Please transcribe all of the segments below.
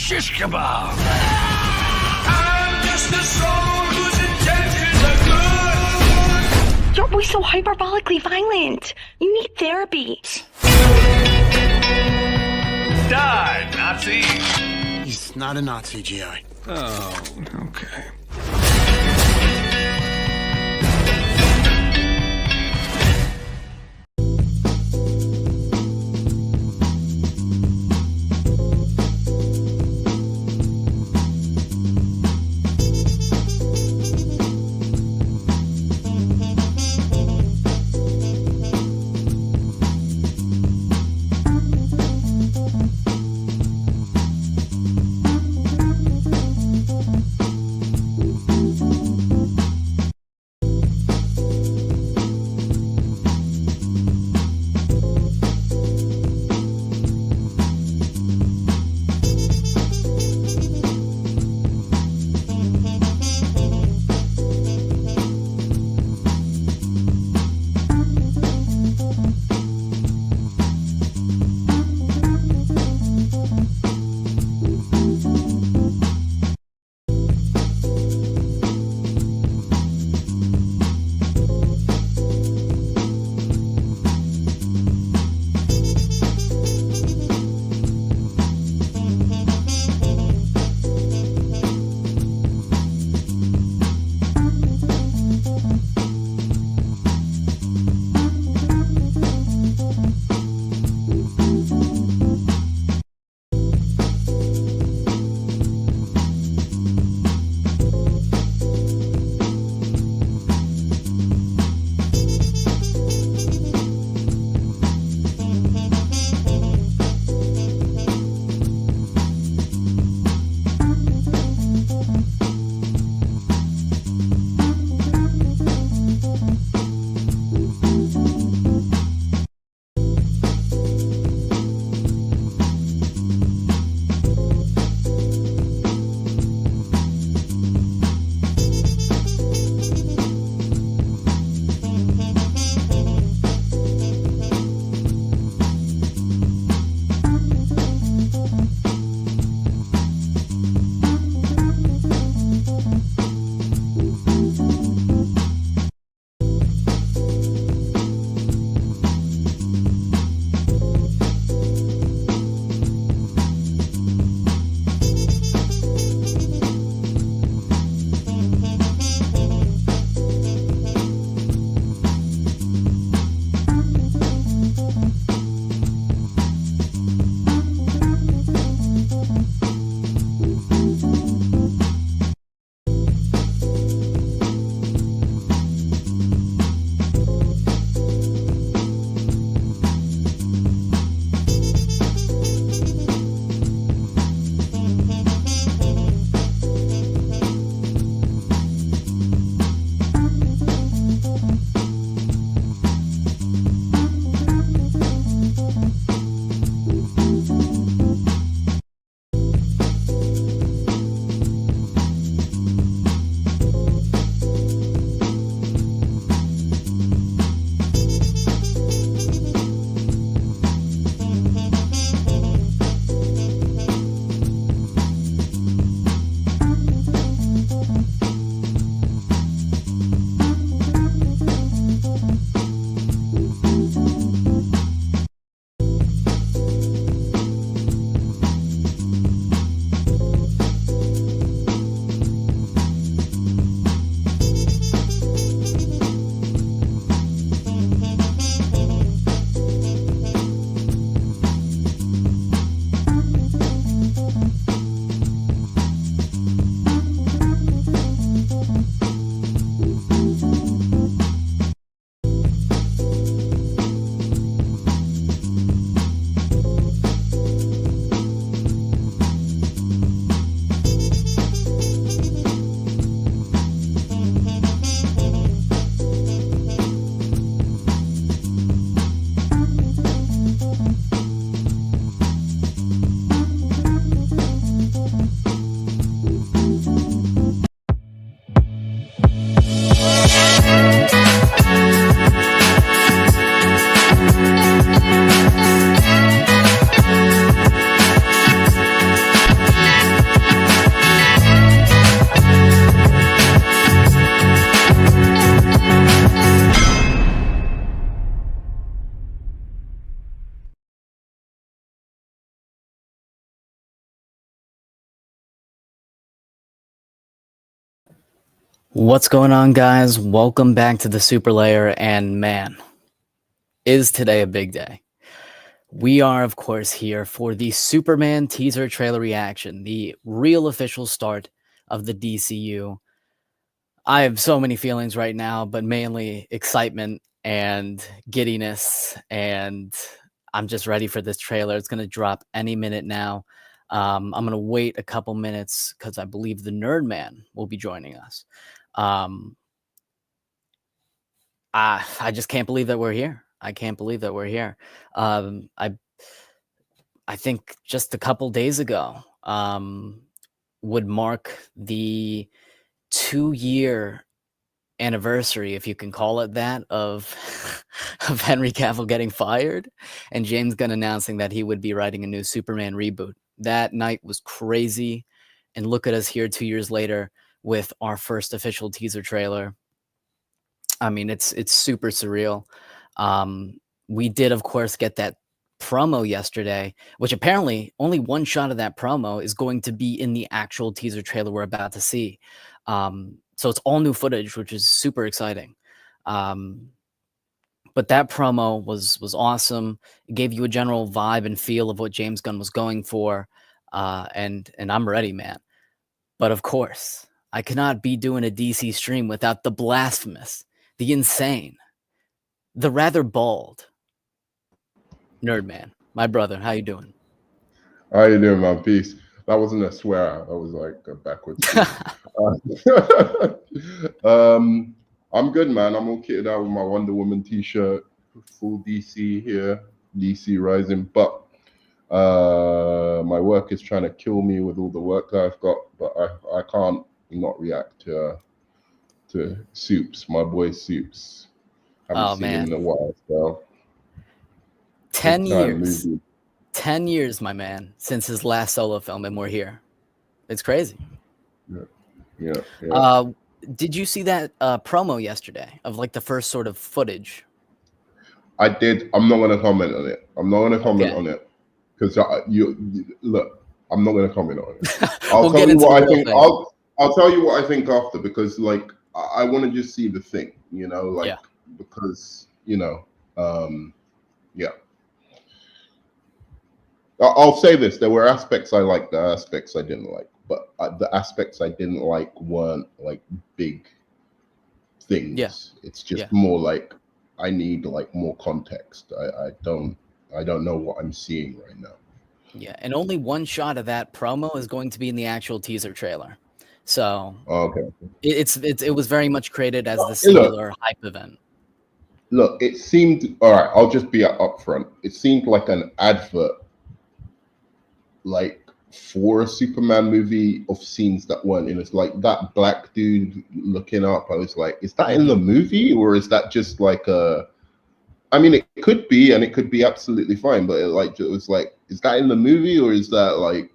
shish kebab. I'm just a soul whose intentions are good. You're always so hyperbolically violent. You need therapy. Die, Nazi. He's not a Nazi, G.I. Oh, okay. What's going on, guys? Welcome back to the Superlair, and man, is today a big day. We are, of course, here for the Superman teaser trailer reaction, the real official start of the DCU. I have so many feelings right now, but mainly excitement and giddiness, and I'm just ready for this trailer. It's going to drop any minute now. I'm going to wait a couple minutes because I believe the Nerd Man will be joining us. I just can't believe that we're here. I can't believe that we're here. I think just a couple days ago would mark the 2-year anniversary, if you can call it that, of of Henry Cavill getting fired and James Gunn announcing that he would be writing a new Superman reboot. That night was crazy, and look at us here 2 years later with our first official teaser trailer. I mean, it's super surreal. We did, of course, get that promo yesterday, which apparently only one shot of that promo is going to be in the actual teaser trailer we're about to see. So it's all new footage, which is super exciting. But that promo was awesome. It gave you a general vibe and feel of what James Gunn was going for, and I'm ready, man. But of course, I cannot be doing a DC stream without the blasphemous, the insane, the rather bald Nerd Man. My brother, how you doing? How you doing, man? Peace. That wasn't a swear. That was like a backwards. I'm good, man. I'm all kitted out with my Wonder Woman t-shirt, full DC here, DC Rising. But my work is trying to kill me with all the work that I've got. But I can't not react to Soups, my boy Soups. Haven't seen him in a while, so 10 years. Movie. 10 years, my man, since his last solo film, and we're here. It's crazy. Yeah. Did you see that promo yesterday of like the first sort of footage? I did. I'm not going to comment on it. I'm not going to comment on it because you look. I'm not going to comment on it. I'll tell you what I think. I'll tell you what I think after, because like I want to just see the thing, you know, like because you know, yeah. I'll say this: there were aspects I liked, the aspects I didn't like, but the aspects I didn't like weren't like big things. Yeah. It's just more like I need like more context. I don't know what I'm seeing right now. Yeah, and only one shot of that promo is going to be in the actual teaser trailer. So it was very much created as the singular hype event. Look, it seemed all right. I'll just be upfront. It seemed like an advert, like for a Superman movie, of scenes that weren't in. It's like that black dude looking up. I was like, is that in the movie, or is that just like a? I mean, it could be, and it could be absolutely fine. But it was like, is that in the movie, or is that like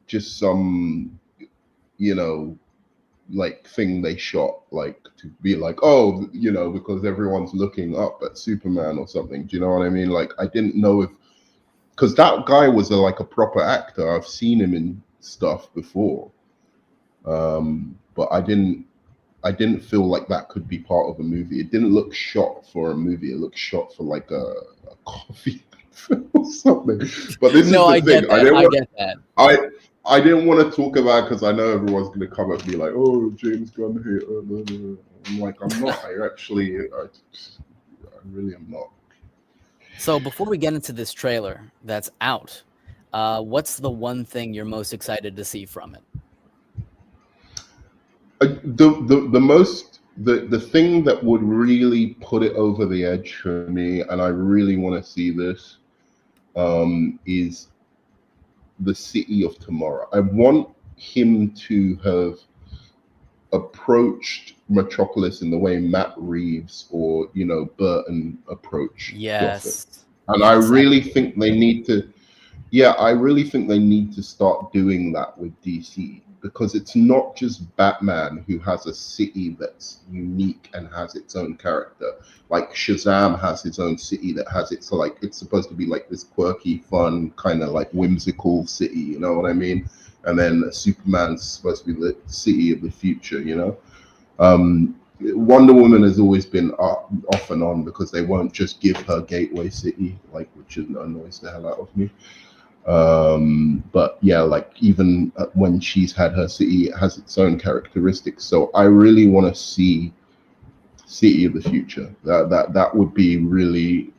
just some, you know, like thing they shot, like to be like, oh, you know, because everyone's looking up at Superman or something. Do you know what I mean? Like, I didn't know if. Because that guy was like a proper actor. I've seen him in stuff before, but I didn't feel like that could be part of a movie. It didn't look shot for a movie. It looked shot for like a coffee or something. But this is the thing. I get that. I didn't want to talk about it because I know everyone's going to come at me like, oh, James Gunn here. I'm like, I'm not. I really am not. So before we get into this trailer that's out, what's the one thing you're most excited to see from it? The thing that would really put it over the edge for me, and I really want to see this, is the City of Tomorrow. I want him to have approached Metropolis in the way Matt Reeves or, you know, Burton approached Gotham. And I really think they need to, I really think they need to start doing that with DC, because it's not just Batman who has a city that's unique and has its own character. Like Shazam has his own city that has its, like, it's supposed to be like this quirky, fun, kind of like whimsical city, you know what I mean? and then Superman's supposed to be the city of the future. You know, Wonder Woman has always been off and on because they won't just give her Gateway City, like, which annoys the hell out of me. But yeah, like even when she's had her city, it has its own characteristics. So I really want to see City of the Future. That would be really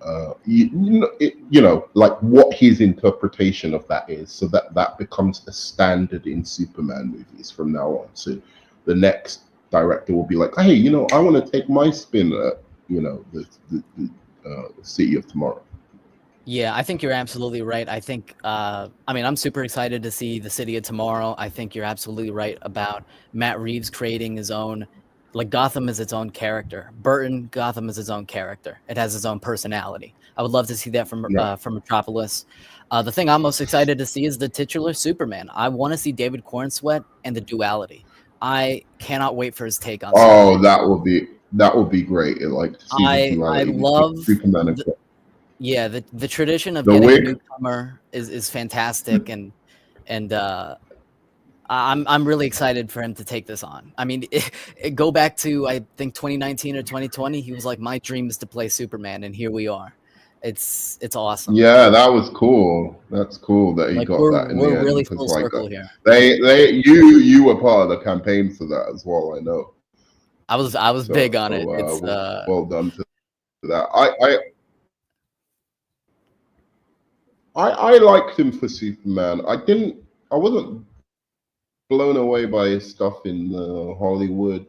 you know, like what his interpretation of that is, so that becomes a standard in Superman movies from now on. So the next director will be like, hey, you know, I want to take my spin at, you know, the City of Tomorrow. Yeah, I think you're absolutely right. I think, I mean, I'm super excited to see the City of Tomorrow. I think you're absolutely right about Matt Reeves creating his own, like Gotham is its own character. Burton, Gotham is its own character. It has its own personality. I would love to see that from Metropolis. The thing I'm most excited to see is the titular Superman. I want to see David Corenswet and the duality. I cannot wait for his take on Oh, Superman. that would be great. Like to see the duality. I love Superman and yeah, the tradition of the getting wig. a newcomer is fantastic, and I'm really excited for him to take this on. I mean, go back to I think 2019 or 2020. He was like, my dream is to play Superman, and here we are. It's awesome. Yeah, that was cool. That's cool that he Like got that in the we're end. really Because full like circle here. you were part of the campaign for that as well. I know. I was big on it. It's well done to that. I liked him for Superman. I wasn't blown away by his stuff in the Hollywood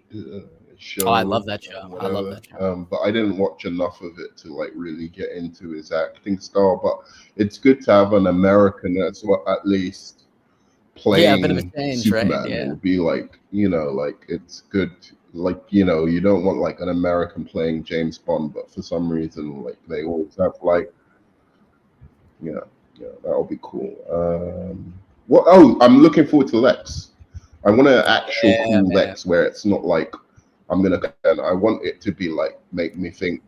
show. Oh, I love that show. I love that show. But I didn't watch enough of it to like really get into his acting style. But it's good to have an American that's at least playing a bit of a change, Superman. right? Yeah. It would be like, you know, like it's good. Like, you know, you don't want like an American playing James Bond, but for some reason, like they always have like, yeah, that'll be cool. What? Oh, I'm looking forward to Lex. I want an actual cool Lex where it's not like I'm gonna. And I want it to be like make me think,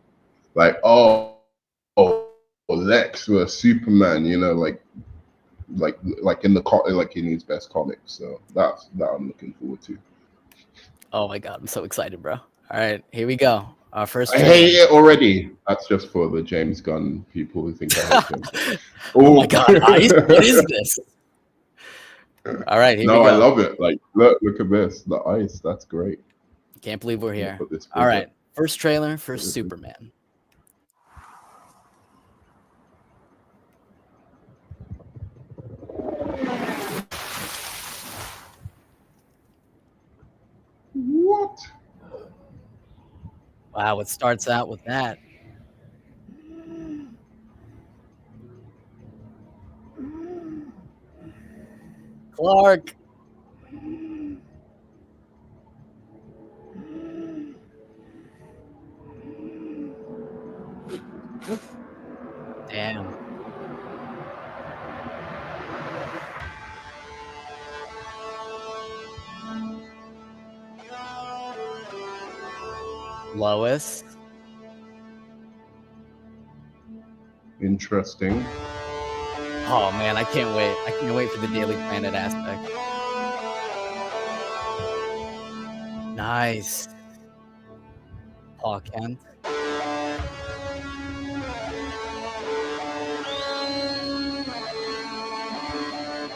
like, oh, Lex was Superman. You know, like in like in his best comics. So that I'm looking forward to. Oh my god, I'm so excited, bro. All right, here we go. Our first. I hate it already. That's just for the James Gunn people who think I hate him. Oh my god, Ice, what is this? All right, here we go. I love it. Like, look at this. The ice. That's great. Can't believe we're here. All right, first trailer for Superman. What? Wow, it starts out with that. Clark. Damn. Lois. Interesting. Oh man, I can't wait. I can't wait for the Daily Planet aspect. Nice. Paul Kent.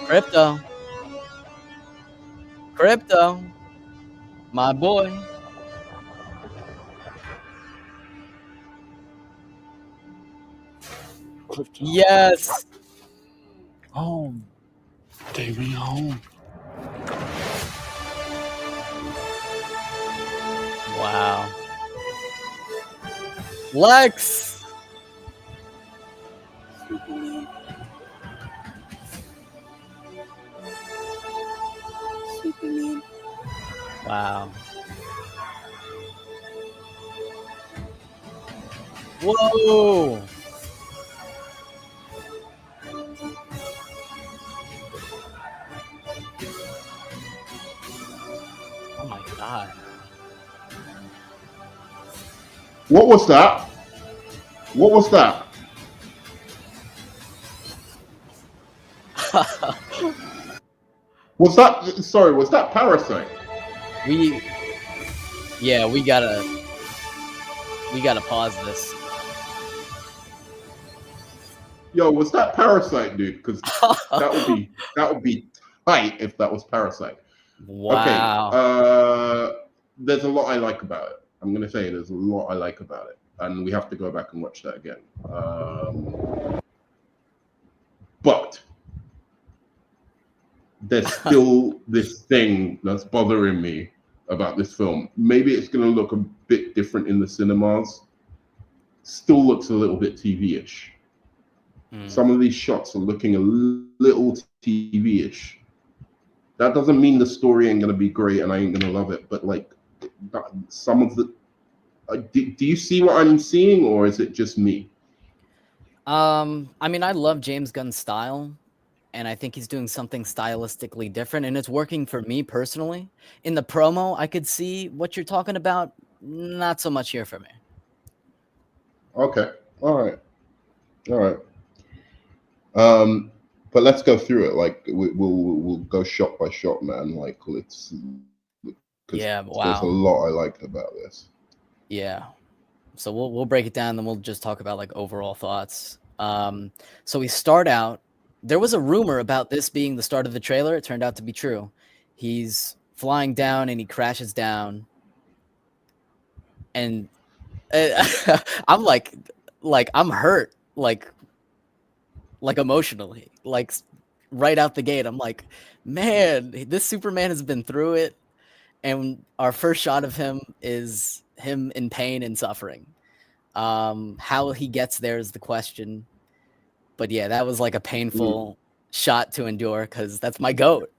Crypto. My boy. Yes. Home. Take me home. Wow. Lex. Superman. Superman. Wow. Whoa. Oh my god. What was that? What was that? Was that Parasite? We gotta pause this. Yo, was that Parasite, dude? Because that would be tight if that was Parasite. Wow. Okay. There's a lot I like about it. I'm gonna say there's a lot I like about it, and we have to go back and watch that again. But there's still this thing that's bothering me about this film. Maybe it's gonna look a bit different in the cinemas. Still looks a little bit TV-ish. Some of these shots are looking a little TV-ish. That doesn't mean the story ain't gonna be great and I ain't gonna love it, but like some of the do you see what I'm seeing, or is it just me? I mean, I love James Gunn's style, and I think he's doing something stylistically different, and it's working for me personally. In the promo, I could see what you're talking about. Not so much here for me. Okay. All right. But let's go through it. Like we'll go shot by shot, man. Like let's. Yeah. Wow. There's a lot I liked about this. Yeah. So we'll break it down, then we'll just talk about like overall thoughts. So we start out. There was a rumor about this being the start of the trailer. It turned out to be true. He's flying down and he crashes down, and I'm like I'm hurt, like emotionally, like right out the gate. I'm like, man, this Superman has been through it, and our first shot of him is him in pain and suffering. How he gets there is the question. But yeah, that was like a painful shot to endure because that's my goat,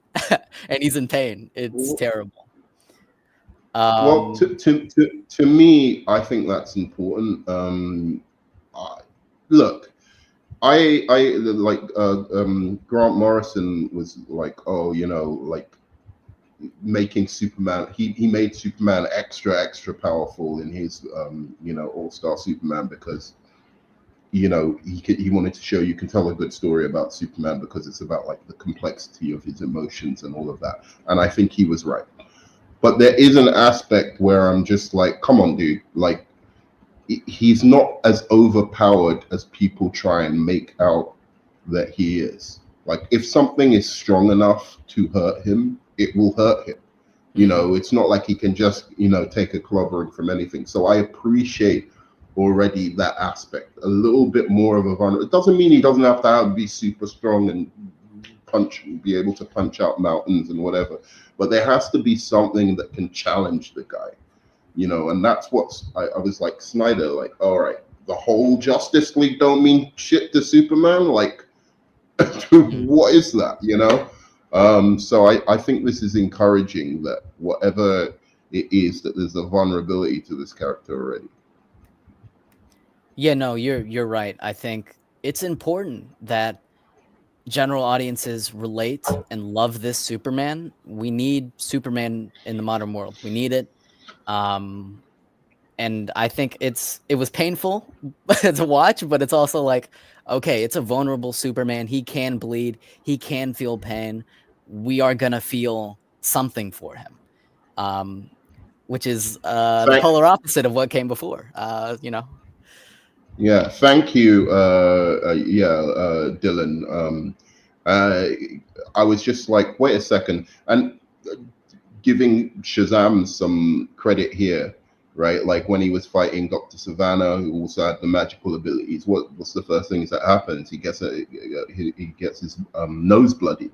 and he's in pain. It's terrible. Well, to me, I think that's important. Look, I like Grant Morrison was like, oh, you know, like making Superman. He made Superman extra powerful in his you know, All-Star Superman because, you know, he wanted to show you can tell a good story about Superman because it's about like the complexity of his emotions and all of that. And I think he was right. But there is an aspect where I'm just like, come on, dude. Like, he's not as overpowered as people try and make out that he is. Like, if something is strong enough to hurt him, it will hurt him. You know, it's not like he can just, you know, take a clobbering from anything. So I appreciate already that aspect. A little bit more of a vulnerable. It doesn't mean he doesn't have to be super strong and be able to punch out mountains and whatever. But there has to be something that can challenge the guy, you know, and that's what I was like, Snyder, like, all right, the whole Justice League don't mean shit to Superman. Like, what is that, you know? So I think this is encouraging that whatever it is, that there's a vulnerability to this character already. Yeah, no, you're right. I think it's important that general audiences relate and love this Superman. We need Superman in the modern world. We need it. And I think it was painful to watch, but it's also like, okay, it's a vulnerable Superman. He can bleed. He can feel pain. We are going to feel something for him, which is the polar opposite of what came before, you know? Yeah, thank you, Dylan. I was just like, wait a second, and giving Shazam some credit here, right? Like when he was fighting Dr. Savannah, who also had the magical abilities. What's the first things that happens? He gets his nose bloodied,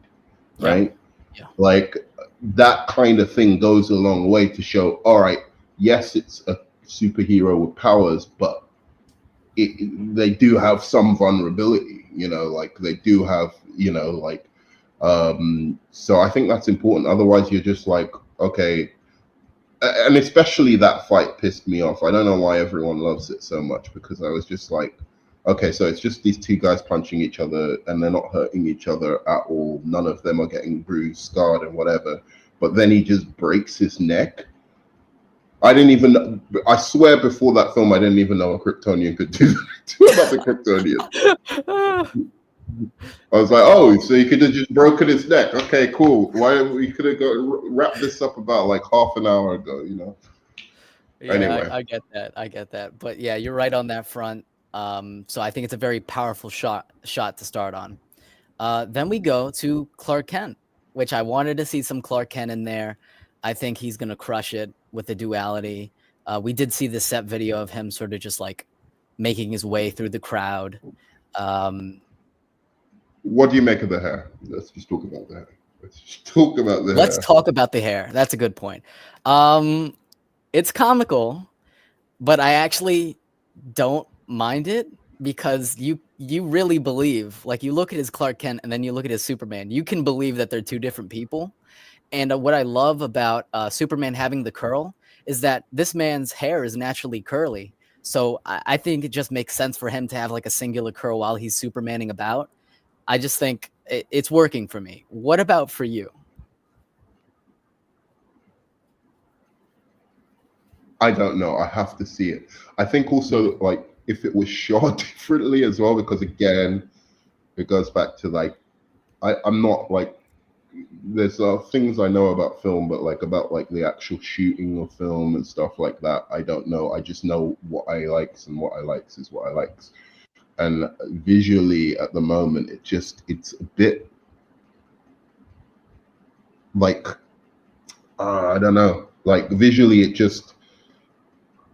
right? Yeah. Like that kind of thing goes a long way to show, all right, yes, it's a superhero with powers, but they do have some vulnerability, you know, like they do have, you know, like, so I think that's important. Otherwise you're just like, okay. And especially that fight pissed me off. I don't know why everyone loves it so much, because I was just like, okay, so it's just these two guys punching each other and they're not hurting each other at all. None of them are getting bruised, scarred and whatever. But then he just breaks his neck. I swear before that film, I didn't even know a Kryptonian could do that. About the Kryptonian. I was like, oh, so you could have just broken his neck. Okay, cool. Why we could have wrapped this up about like half an hour ago, you know? Yeah, Anyway, I get that. I get that. But yeah, you're right on that front. So I think it's a very powerful shot to start on. Then we go to Clark Kent, which I wanted to see some Clark Kent in there. I think he's gonna crush it with the duality. We did see the set video of him sort of just like making his way through the crowd. what do you make of the hair? Let's just talk about the hair. Let's just talk about the Let's hair. talk about the hair. That's a good point. It's comical, but I actually don't mind it because you really believe, like, you look at his Clark Kent and then you look at his Superman, you can believe that they're two different people. And what I love about Superman having the curl is that this man's hair is naturally curly. So I think it just makes sense for him to have like a singular curl while he's Supermaning about. I just think it's working for me. What about for you? I don't know. I have to see it. I think also like if it was shot differently as well, because again, it goes back to like I'm not like there's things I know about film, but like about like the actual shooting of film and stuff like that, I don't know. I just know what I likes, and what I likes is what I likes. And visually at the moment, it's a bit like I don't know. Like visually,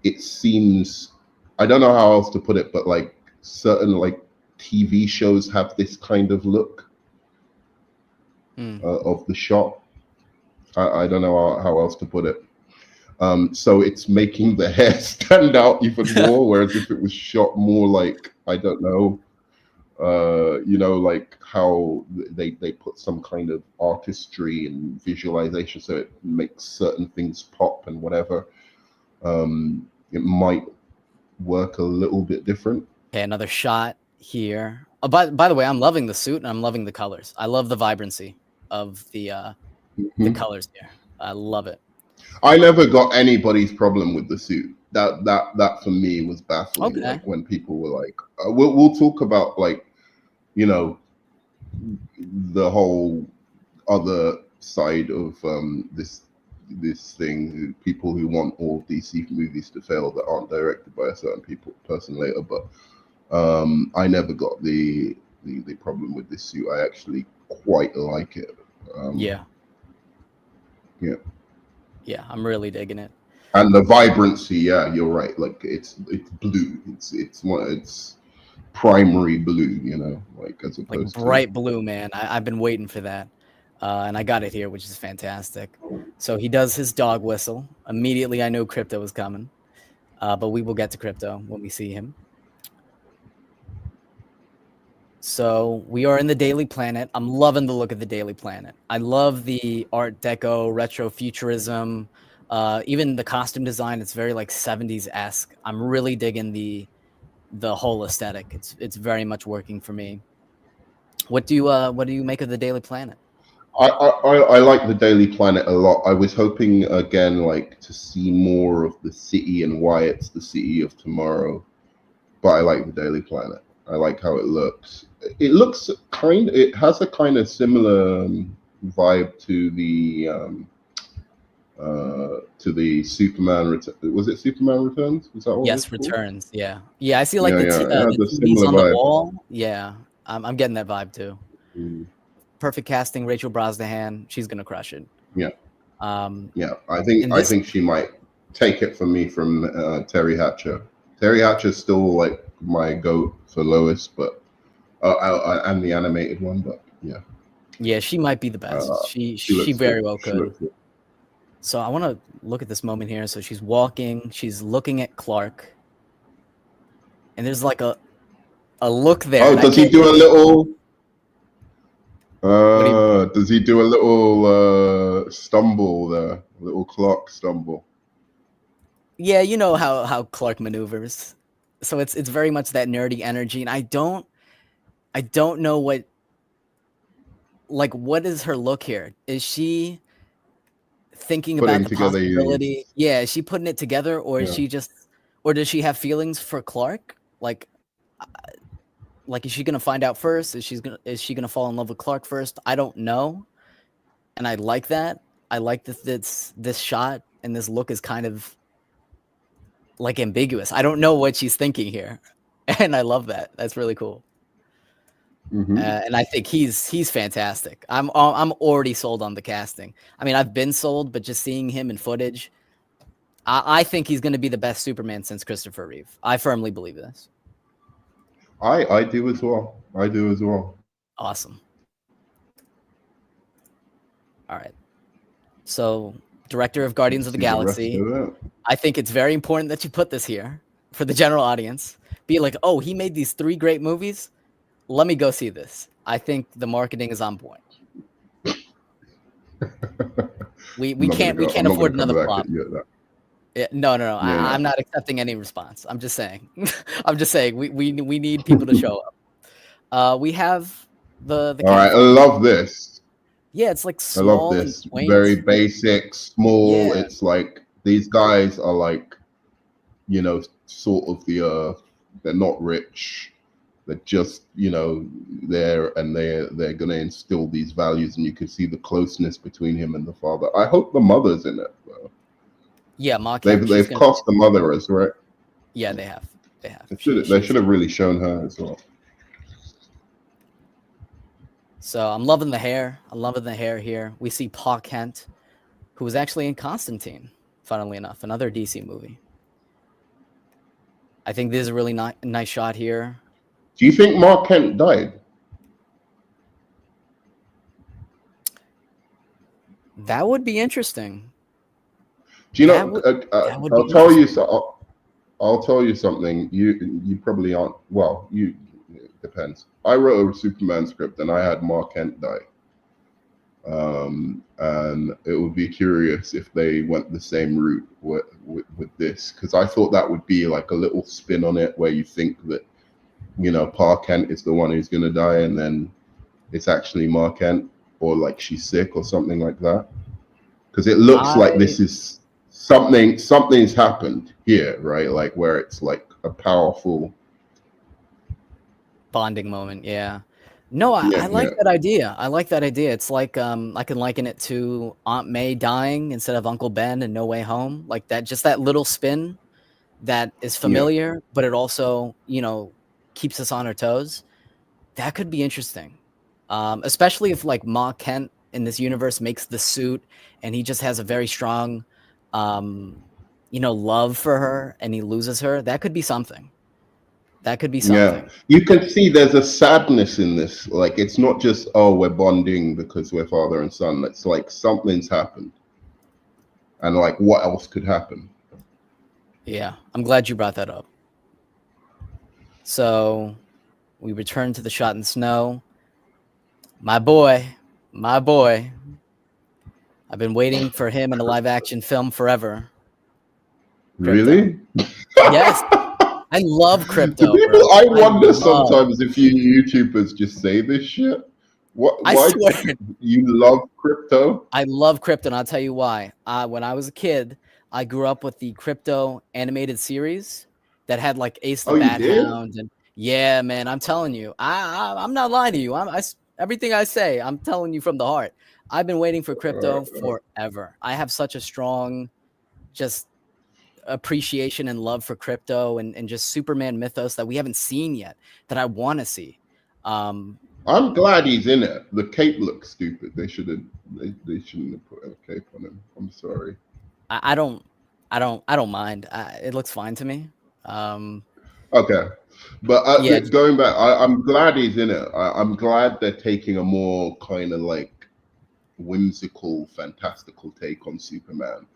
it seems, I don't know how else to put it, but like certain like TV shows have this kind of look of the shot. I don't know how else to put it. So it's making the hair stand out even more. Whereas if it was shot more like, I don't know, you know, like how they put some kind of artistry and visualization, so it makes certain things pop and whatever. It might work a little bit different. Okay, another shot here. Oh, by the way, I'm loving the suit and I'm loving the colors. I love the vibrancy of the colors here. I love it. I never got anybody's problem with the suit. That for me was baffling. Okay. Like when people were like, we'll talk about like, you know, the whole other side of this thing. People who want all DC movies to fail that aren't directed by a certain person later. But I never got the problem with this suit. I actually quite like it. Yeah. Yeah. Yeah, I'm really digging it. And the vibrancy, yeah, you're right. Like it's blue. It's primary blue, you know, like as opposed like bright blue, man. I've been waiting for that. And I got it here, which is fantastic. So he does his dog whistle. Immediately I knew Crypto was coming. But we will get to Crypto when we see him. So we are in the Daily Planet. I'm loving the look of the Daily Planet. I love the Art Deco, retro futurism, even the costume design. It's very like 70s-esque. I'm really digging the whole aesthetic. It's very much working for me. What do you make of the Daily Planet? I like the Daily Planet a lot. I was hoping again like to see more of the city and why it's the city of tomorrow. But I like the Daily Planet. I like how it looks. It has a kind of similar vibe to the Superman was it Superman Returns? Was that what Yes, it was called? Returns. Yeah. I see like Yeah, the it has a TVs similar on the vibe. wall. Yeah, I'm getting that vibe too. Perfect casting, Rachel Brosnahan. She's gonna crush it. Yeah. Yeah. I think she might take it from me from Terry Hatcher. Terry Hatcher's still like my goat for Lois, but and the animated one, but yeah. Yeah, she might be the best. She very well could. So I want to look at this moment here. So she's walking, she's looking at Clark, and there's like a look there. Oh, does he do a little? Does he do a little stumble there? A little Clark stumble. Yeah, you know how Clark maneuvers. So it's very much that nerdy energy, and I don't know what is her look here? Is she thinking about the possibility? Yeah, is she putting it together, or is she just, or does she have feelings for Clark? Like, Like, is she gonna find out first? Is she gonna fall in love with Clark first? I don't know, and I like that. I like that this shot and this look is kind of like ambiguous. I don't know what she's thinking here, and I love that. That's really cool. And I think he's fantastic. I'm already sold on the casting. I mean, I've been sold, but just seeing him in footage, I think he's going to be the best Superman since Christopher Reeve. I firmly believe this. I do as well. I do as well. Awesome. All right. So, director of Guardians of the Galaxy. I think it's very important that you put this here for the general audience. Be like, oh, he made these 3 great movies. Let me go see this. I think the marketing is on point. we can't afford another flop. Yeah, no. Yeah. I'm not accepting any response. I'm just saying. we need people to show up. We have the all right. I love this. Yeah, it's like small. I love this. Very basic, small. Yeah. It's like these guys are like, you know, sort of they're not rich. They're just, you know, there, and they're going to instill these values, and you can see the closeness between him and the father. I hope the mother's in it, though. Yeah, Mark. They've cast the mother as, right? Yeah, they have. They should have really shown her as well. So I'm loving the hair. I'm loving the hair here. We see Pa Kent, who was actually in Constantine, funnily enough, another DC movie. I think this is a really nice shot here. Do you think Mark Kent died? That would be interesting. Do you know? I'll tell you. I'll tell you something. You probably aren't. Well, it depends. I wrote a Superman script, and I had Mark Kent die. And it would be curious if they went the same route with this, because I thought that would be like a little spin on it, where you think that, you know, Pa Kent is the one who's going to die, and then it's actually Mark Kent, or like she's sick or something like that. Because it looks like this is something's happened here, right? Like where it's like a powerful bonding moment. Yeah. No, I like that idea. I like that idea. It's like I can liken it to Aunt May dying instead of Uncle Ben in No Way Home. Like that, just that little spin that is familiar, but it also, you know, keeps us on our toes. That could be interesting. Especially if like Ma Kent in this universe makes the suit and he just has a very strong you know, love for her, and he loses her. That could be something. That could be something. Yeah, you can see there's a sadness in this. Like, it's not just, oh, we're bonding because we're father and son. It's like something's happened. And like, what else could happen? Yeah, I'm glad you brought that up. So we return to the shot in snow. My boy. I've been waiting for him in a live action film forever. Really? Yes. I love Crypto. I wonder sometimes if you YouTubers just say this shit. Why swear. You love Crypto? I love Crypto, and I'll tell you why. When I was a kid, I grew up with the Crypto animated series that had like Ace the Bat Hound, and yeah, man, I'm telling you, I'm not lying to you. Everything I say, I'm telling you from the heart. I've been waiting for Crypto forever. I have such a strong, just appreciation and love for Crypto and just Superman mythos that we haven't seen yet, that I want to see. I'm glad he's in it. The cape looks stupid. They shouldn't have put a cape on him. I'm sorry. I don't mind. It looks fine to me. Okay, but going back, I'm glad he's in it. I'm glad they're taking a more kind of like whimsical, fantastical take on Superman.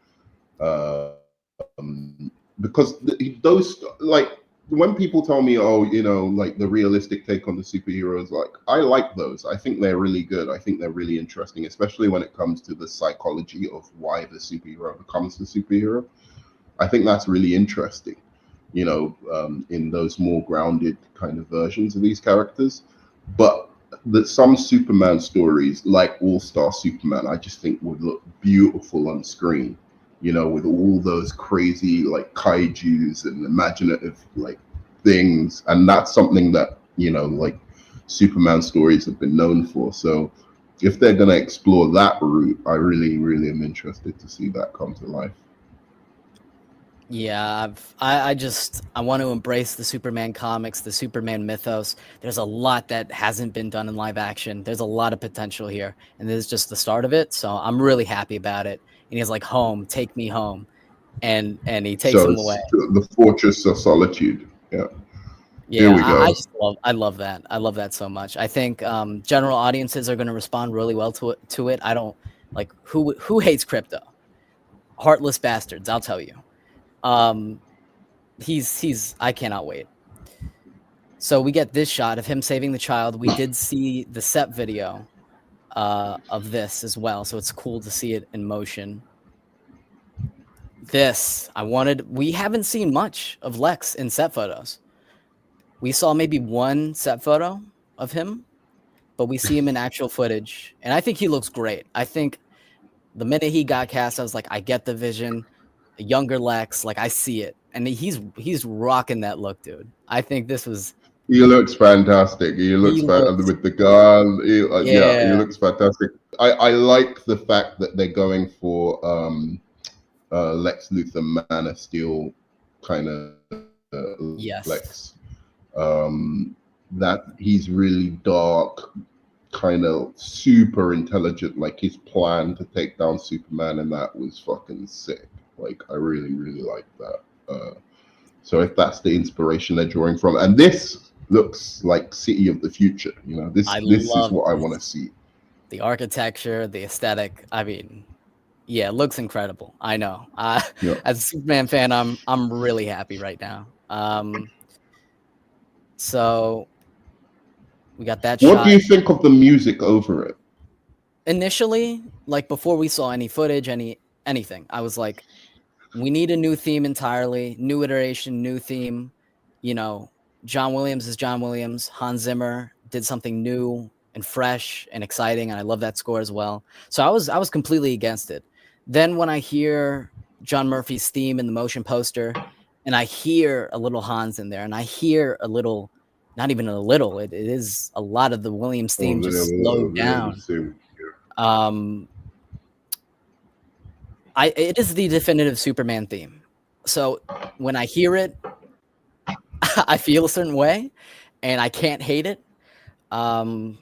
Because those, like, when people tell me, oh, you know, like the realistic take on the superheroes, like, I like those. I think they're really good. I think they're really interesting, especially when it comes to the psychology of why the superhero becomes the superhero. I think that's really interesting, you know, in those more grounded kind of versions of these characters. But some Superman stories, like All-Star Superman, I just think would look beautiful on screen. You know, with all those crazy like kaijus and imaginative like things. And that's something that like Superman stories have been known for. So if they're going to explore that route, I really, really am interested to see that come to life. Yeah, I want to embrace the Superman comics, the Superman mythos. There's a lot that hasn't been done in live action. There's a lot of potential here, and this is just the start of it. So I'm really happy about it. And he's like, "Home, take me home," and he takes So him it's away. the Fortress of Solitude. Yeah. Here Yeah, we go. I love that. I love that so much. I think general audiences are going to respond really well to it. I don't like who hates crypto. Heartless bastards, I'll tell you. He's I cannot wait. So we get this shot of him saving the child. We did see the set video of this as well, so it's cool to see it in motion. We haven't seen much of Lex in set photos. We saw maybe one set photo of him, but we see him in actual footage, and I think he looks great. I think the minute he got cast, I was like, I get the vision, a younger Lex, like I see it, and he's rocking that look, dude. I think this was. He looks fantastic. He looks with the gun. Yeah, he looks fantastic. I like the fact that they're going for Lex Luthor Man of Steel kind of Yes. Lex. That he's really dark, kind of super intelligent. Like his plan to take down Superman, and that was fucking sick. Like I really, really like that. So if that's the inspiration they're drawing from, and this looks like City of the Future, this is what I want to see. The architecture, the aesthetic. I mean, yeah, it looks incredible. I know. As a Superman fan, I'm really happy right now. So we got that shot. What do you think of the music over it? Initially, like before we saw any footage, anything, I was like, we need a new theme entirely, new iteration, new theme. John Williams is John Williams. Hans Zimmer did something new and fresh and exciting, and I love that score as well. So I was completely against it. Then when I hear John Murphy's theme in the motion poster, and I hear a little Hans in there, and I hear a little, not even a little, it is a lot of the Williams theme just slowed down. It is the definitive Superman theme. So when I hear it, I feel a certain way, and I can't hate it. And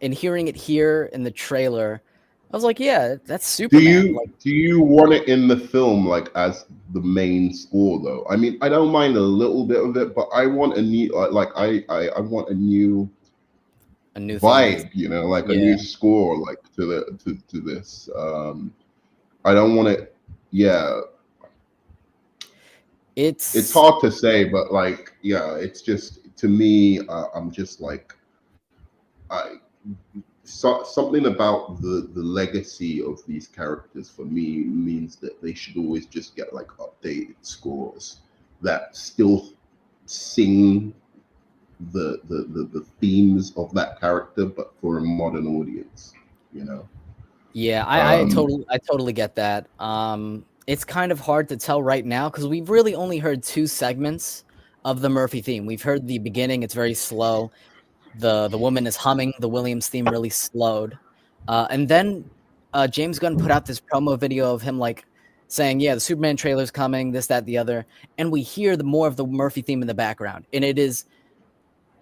hearing it here in the trailer, I was like, yeah, that's Superman. Do you want it in the film like as the main score though? I mean, I don't mind a little bit of it, but I want a new I want a new vibe, a new score like to this. I don't want it. Yeah, it's hard to say, but it's just to me. I'm just like something about the legacy of these characters for me means that they should always just get like updated scores that still sing the themes of that character, but for a modern audience. Yeah, I totally get that. It's kind of hard to tell right now because we've really only heard 2 segments of the Murphy theme. We've heard the beginning; it's very slow. The woman is humming the Williams theme really slowed, and then James Gunn put out this promo video of him like saying, "Yeah, the Superman trailer's coming, this, that, the other," and we hear more of the Murphy theme in the background, and it is,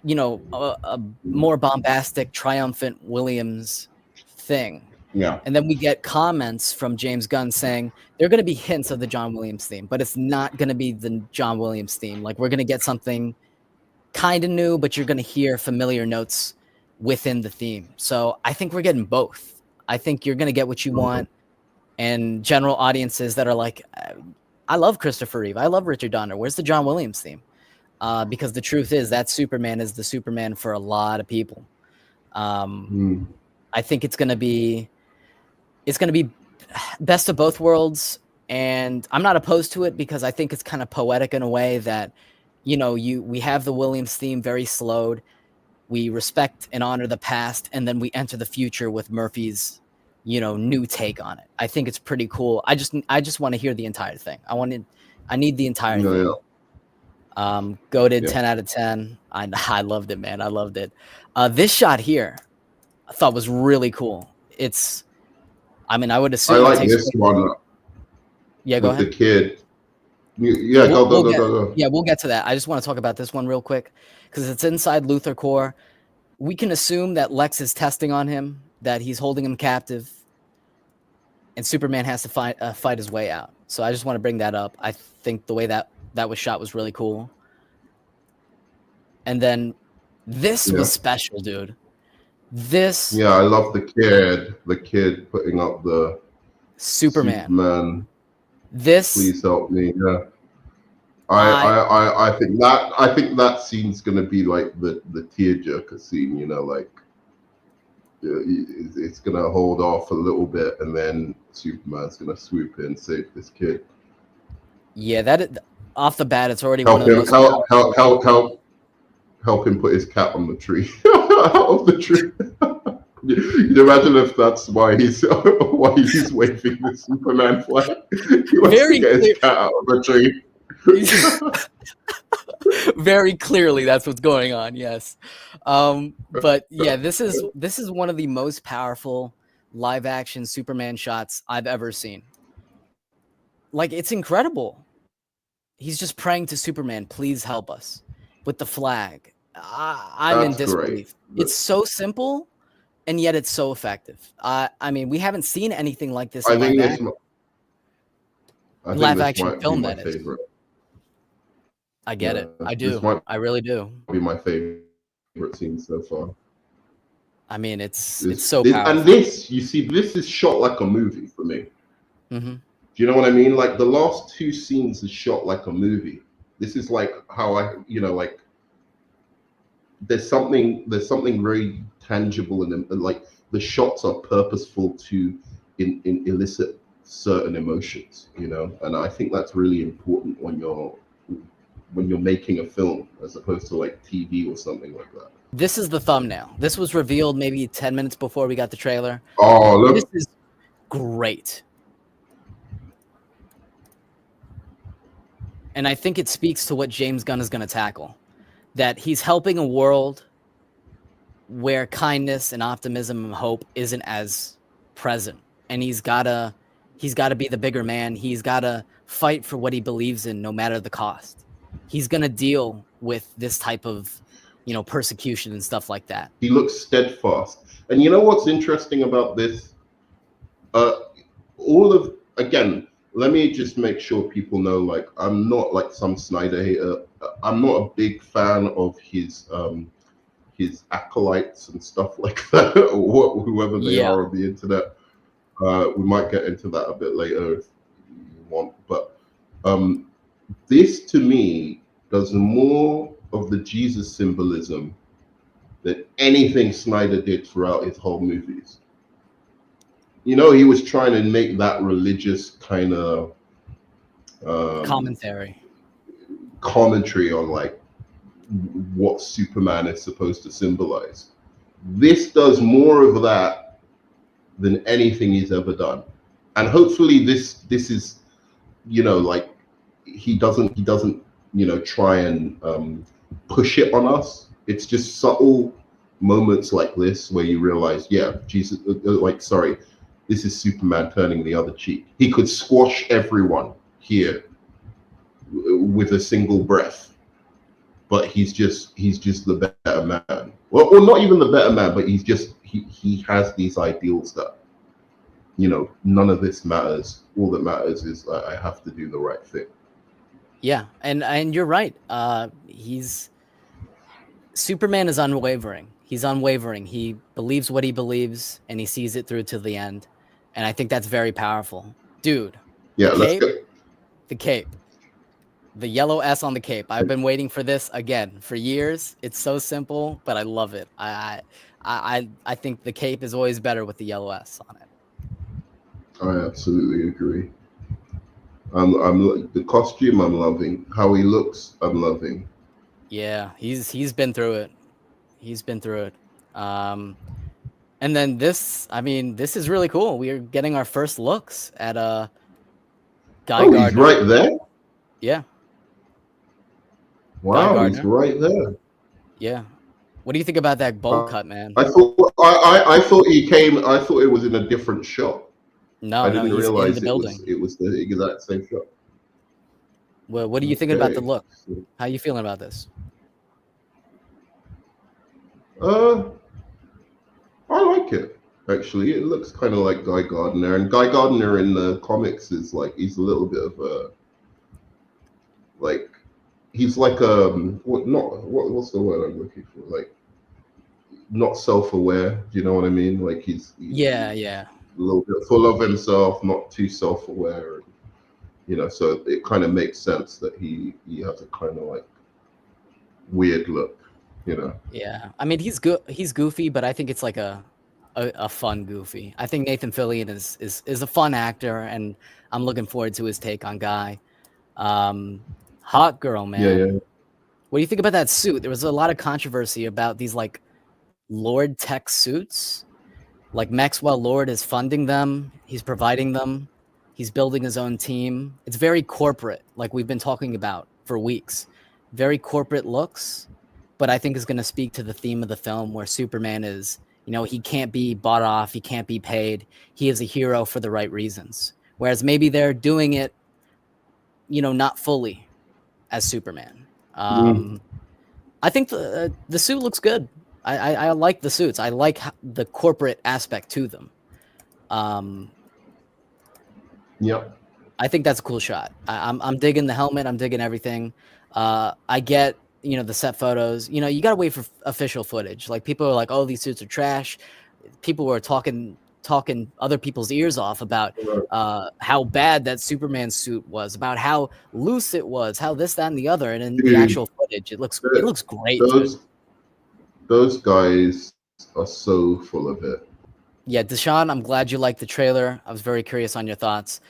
a more bombastic, triumphant Williams thing. Yeah. And then we get comments from James Gunn saying there are going to be hints of the John Williams theme, but it's not going to be the John Williams theme. Like we're going to get something kind of new, but you're going to hear familiar notes within the theme. So I think we're getting both. I think you're going to get what you want, and general audiences that are like, I love Christopher Reeve, I love Richard Donner. Where's the John Williams theme? Because the truth is that Superman is the Superman for a lot of people. I think it's going to be best of both worlds, and I'm not opposed to it because I think it's kind of poetic in a way that, we have the Williams theme very slowed. We respect and honor the past, and then we enter the future with Murphy's, new take on it. I think it's pretty cool. I just want to hear the entire thing. I need the entire thing. Goated Yeah. 10 out of 10. I loved it, man. I loved it. This shot here, I thought was really cool. I would I assume it like takes this one Yeah, go with the ahead. kid. Yeah, go. Yeah, we'll get to that. I just want to talk about this one real quick because it's inside Luthor Core. We can assume that Lex is testing on him, that he's holding him captive, and Superman has to fight his way out. So I just want to bring that up. I think the way that was shot was really cool. And then this was special, dude. This I love the kid putting up the Superman. This Please help me. Yeah. I think that scene's gonna be like the tearjerker scene, you know, like it's gonna hold off a little bit and then Superman's gonna swoop in, save this kid. Yeah, that off the bat, it's already help one of the most help him put his cat on the tree. Of the tree. You imagine if that's why he's waving the Superman flag. He wants to get his cat out of the tree. Very clearly that's what's going on. Yes. But yeah, this is one of the most powerful live action Superman shots I've ever seen. Like, it's incredible. He's just praying to Superman, please help us, with the flag. I'm in disbelief. It's so simple and yet it's so effective. We haven't seen anything like this in live action film, that is. Favorite. I get it. I do. I really do. Be my favorite scene so far. It's so powerful. And this is shot like a movie for me. Mm-hmm. Do you know what I mean? Like the last two scenes is shot like a movie. This is like how like there's something very tangible in them. Like the shots are purposeful to elicit certain emotions, you know, and I think that's really important when you're making a film as opposed to like TV or something like that. This is the thumbnail. This was revealed maybe 10 minutes before we got the trailer. Oh, look. This is great. And I think it speaks to what James Gunn is going to tackle. That he's helping a world where kindness and optimism and hope isn't as present. And he's got to be the bigger man. He's got to fight for what he believes in no matter the cost. He's going to deal with this type of, persecution and stuff like that. He looks steadfast. And you know what's interesting about this? Again, let me just make sure people know, like, I'm not like some Snyder hater. I'm not a big fan of his acolytes and stuff like that, or whoever they are on the internet. We might get into that a bit later if you want. But this, to me, does more of the Jesus symbolism than anything Snyder did throughout his whole movies. You know, he was trying to make that religious kind of commentary on like what Superman is supposed to symbolize. This does more of that than anything he's ever done, and hopefully this is, like he doesn't try and push it on us. It's just subtle moments like this where you realize, Jesus, this is Superman turning the other cheek. He could squash everyone here with a single breath, but he's just the better man. Well, not even the better man, but he has these ideals that, none of this matters. All that matters is I have to do the right thing. Yeah, and you're right. Superman is unwavering. He's unwavering. He believes what he believes, and he sees it through to the end. And I think that's very powerful, dude. Yeah, let's go. The cape, the yellow S on the cape. I've been waiting for this again for years. It's so simple, but I love it. I think the cape is always better with the yellow S on it. I absolutely agree. I'm the costume. I'm loving how he looks. I'm loving. Yeah, he's been through it. He's been through it. And then this is really cool. We are getting our first looks at Guy Gardner. He's right there. Yeah. Wow, he's Gardner. right there. Yeah. What do you think about that bowl Uh, cut, man? I thought I thought he came. I thought it was in a different shot. I No, didn't he's in realize the building. it was the exact same shot. Well, what are you thinking about the Okay. look? How are you feeling about this? Uh, I like it. Actually, it looks kind of like Guy Gardner, and Guy Gardner in the comics is like he's a little bit of a like he's like what's the word I'm looking for? Like not self-aware. Do you know what I mean? Like he's Yeah. a little bit full of himself, not too self-aware. You know, so it kind of makes sense that he has a kind of like weird look. You know. Yeah. I mean, he's goofy, but I think it's like a fun goofy. I think Nathan Fillion is a fun actor, and I'm looking forward to his take on Guy. Hot girl, man. Yeah. What do you think about that suit? There was a lot of controversy about these like Lord Tech suits. Like Maxwell Lord is funding them. He's providing them. He's building his own team. It's very corporate, like we've been talking about for weeks. Very corporate looks, but I think is going to speak to the theme of the film where Superman is, you know, he can't be bought off. He can't be paid. He is a hero for the right reasons. Whereas maybe they're doing it, you know, not fully as Superman. I think the suit looks good. I like the suits. I like the corporate aspect to them. Yep. I think that's a cool shot. I'm digging the helmet. I'm digging everything. I get, you know, the set photos. You know, you gotta wait for official footage. Like people are like, "Oh, these suits are trash." People were talking other people's ears off about how bad that Superman suit was, about how loose it was, how this, that, and the other. And in the actual footage, it looks great. Those guys are so full of it. Yeah, Deshaun, I'm glad you liked the trailer. I was very curious on your thoughts.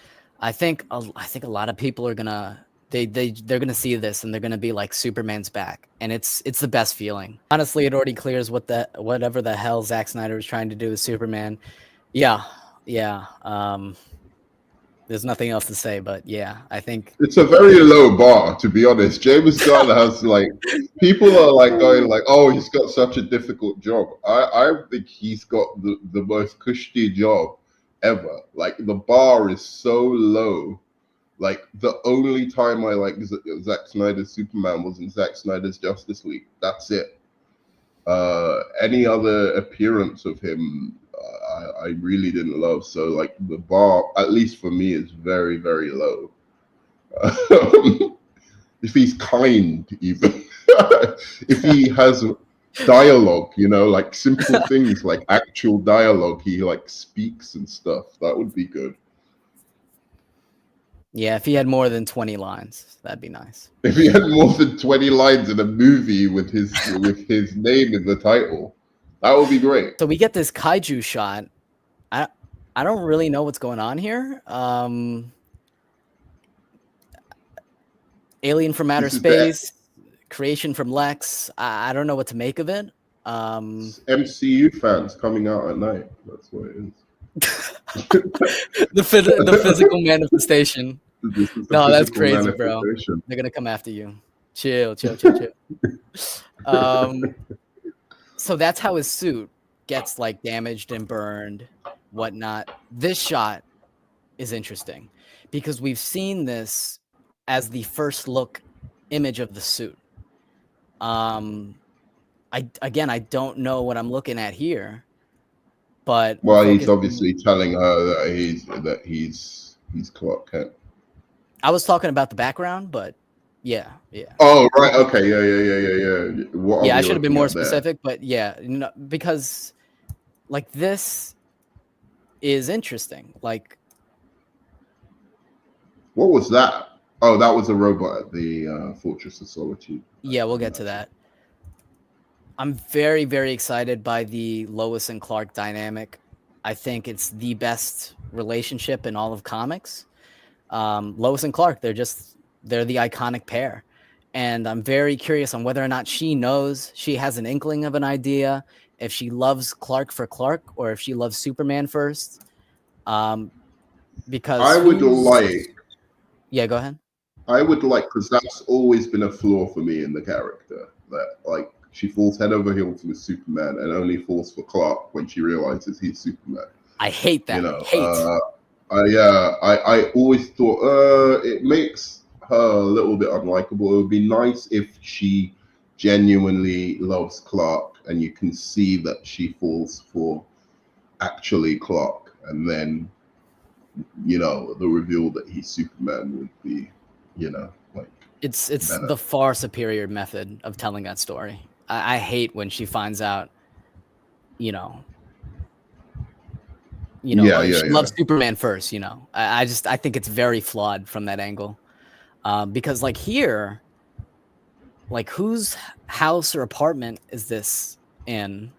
I think a lot of people are gonna they're gonna see this and they're gonna be like, Superman's back, and it's the best feeling. Honestly, it already clears whatever the hell Zack Snyder was trying to do with Superman. Yeah. There's nothing else to say, but yeah, I think It's a very low bar, to be honest. James Gunn has like people are like going like, "Oh, he's got such a difficult job." I think he's got the most cushy job ever. Like the bar is so low. Like the only time I like Zack Snyder's Superman was in Zack Snyder's Justice League. That's it. Any other appearance of him, I really didn't love. So like the bar, at least for me, is very, very low. If he's kind, even if he has dialogue, you know, like simple things like actual dialogue, he like speaks and stuff, that would be good. yeah, if he had more than 20 lines, that'd be nice. If he had more than 20 lines in a movie with his name in the title, that would be great. So we get this kaiju shot. I don't really know what's going on here. Alien from outer space, creation from Lex. I don't know what to make of it. MCU fans coming out at night. That's what it is. the physical manifestation. No, that's crazy, bro. They're gonna come after you. Chill. So that's how his suit gets like damaged and burned, whatnot. This shot is interesting because we've seen this as the first look image of the suit. I don't know what I'm looking at here, but he's obviously telling her that he's Clark Kent. I was talking about the background, but yeah. Oh, right. Okay. Yeah. What I should have been more specific, but yeah, because like this is interesting. Like, what was that? Oh, that was a robot at the Fortress of Solitude. Yeah, we'll get to that. I'm very, very excited by the Lois and Clark dynamic. I think it's the best relationship in all of comics. Lois and Clark, they're the iconic pair. And I'm very curious on whether or not she knows, she has an inkling of an idea, if she loves Clark for Clark or if she loves Superman first. Because I would like... Yeah, go ahead. I would like, because that's always been a flaw for me in the character. That like she falls head over heels with Superman and only falls for Clark when she realizes he's Superman. I hate that. You know, Hate. I always thought it makes her a little bit unlikable. It would be nice if she genuinely loves Clark, and you can see that she falls for actually Clark, and then the reveal that he's Superman would be, like It's better. the far superior method of telling that story. I hate when she finds out, she loves Superman first. I think it's very flawed from that angle, because like here, like whose house or apartment is this in?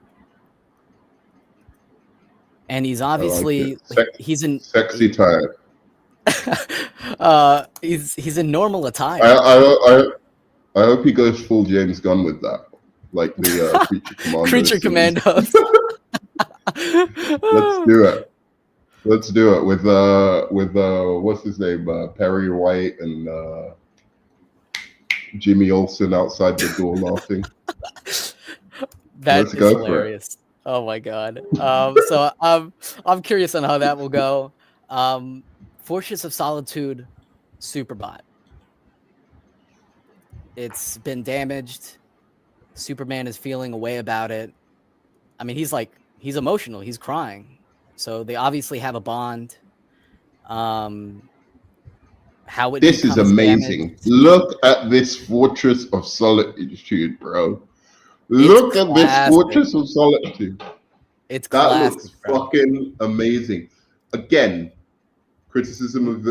And he's obviously he's in sexy type. He's in normal attire. I hope he goes full James Gunn with that, like the Creature Commandos. Let's do it with what's his name, Perry White and Jimmy Olsen outside the door laughing. That's hilarious. Oh my god. So I'm curious on how that will go. Fortress of Solitude, Superbot. It's been damaged. Superman is feeling a way about it. I mean, he's emotional. He's crying. So they obviously have a bond. This is amazing. Damaged. Look at this Fortress of Solitude, bro. Look at this Fortress of Solitude. It's classic, that looks fucking amazing. Again, criticism of